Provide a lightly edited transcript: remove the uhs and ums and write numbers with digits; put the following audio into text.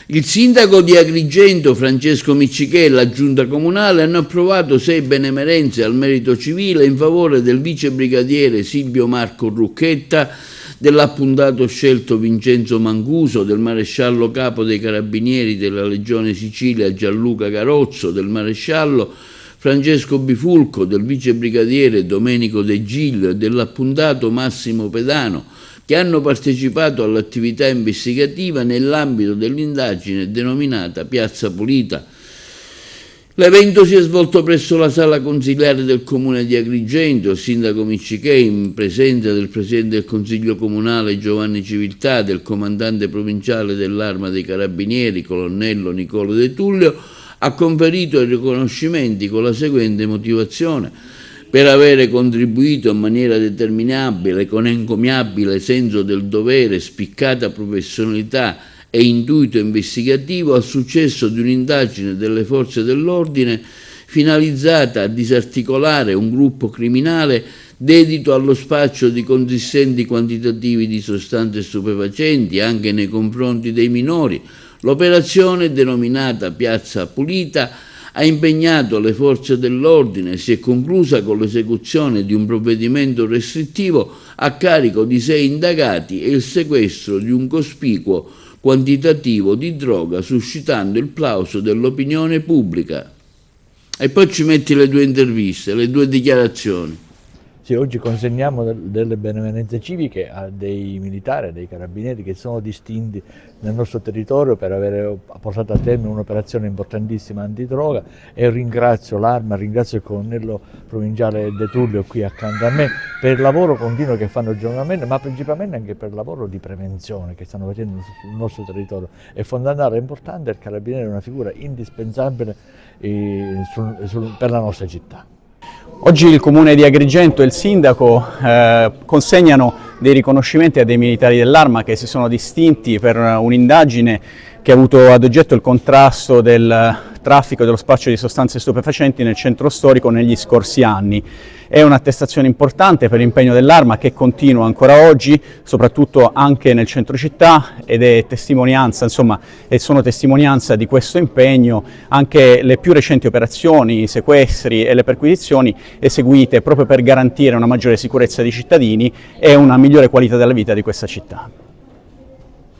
Il sindaco di Agrigento, Francesco Miccichè, e la giunta comunale hanno approvato 6 benemerenze al merito civile in favore del vice brigadiere Silvio Marco Rucchetta, dell'appuntato scelto Vincenzo Mancuso, del maresciallo capo dei carabinieri della Legione Sicilia Gianluca Carozzo, del maresciallo Francesco Bifulco, del vice brigadiere Domenico De Gil e dell'appuntato Massimo Pedano, che hanno partecipato all'attività investigativa nell'ambito dell'indagine denominata Piazza Pulita. L'evento si è svolto presso la sala consiliare del comune di Agrigento. Il sindaco Miccichè, in presenza del presidente del consiglio comunale Giovanni Civiltà, del comandante provinciale dell'Arma dei Carabinieri, colonnello Nicola De Tullio, ha conferito i riconoscimenti con la seguente motivazione: per avere contribuito in maniera determinabile, con encomiabile senso del dovere, spiccata professionalità e intuito investigativo al successo di un'indagine delle forze dell'ordine finalizzata a disarticolare un gruppo criminale dedito allo spaccio di consistenti quantitativi di sostanze stupefacenti anche nei confronti dei minori. L'operazione, denominata Piazza Pulita, ha impegnato le forze dell'ordine e si è conclusa con l'esecuzione di un provvedimento restrittivo a carico di 6 indagati e il sequestro di un cospicuo quantitativo di droga, suscitando il plauso dell'opinione pubblica. E poi ci metti le 2 interviste, le 2 dichiarazioni. Sì, oggi consegniamo delle benemerenze civiche a dei militari, a dei carabinieri che sono distinti nel nostro territorio per aver portato a termine un'operazione importantissima antidroga, e ringrazio l'Arma, ringrazio il colonnello provinciale De Tullio qui accanto a me per il lavoro continuo che fanno giornalmente, ma principalmente anche per il lavoro di prevenzione che stanno facendo sul nostro territorio. È fondamentale e importante, il carabiniere è una figura indispensabile per la nostra città. Oggi il Comune di Agrigento e il Sindaco consegnano dei riconoscimenti a dei militari dell'Arma che si sono distinti per un'indagine che ha avuto ad oggetto il contrasto del traffico e dello spaccio di sostanze stupefacenti nel centro storico negli scorsi anni. È un'attestazione importante per l'impegno dell'Arma che continua ancora oggi, soprattutto anche nel centro città, ed è testimonianza, insomma, e sono testimonianza di questo impegno anche le più recenti operazioni, i sequestri e le perquisizioni eseguite proprio per garantire una maggiore sicurezza dei cittadini e una migliore qualità della vita di questa città.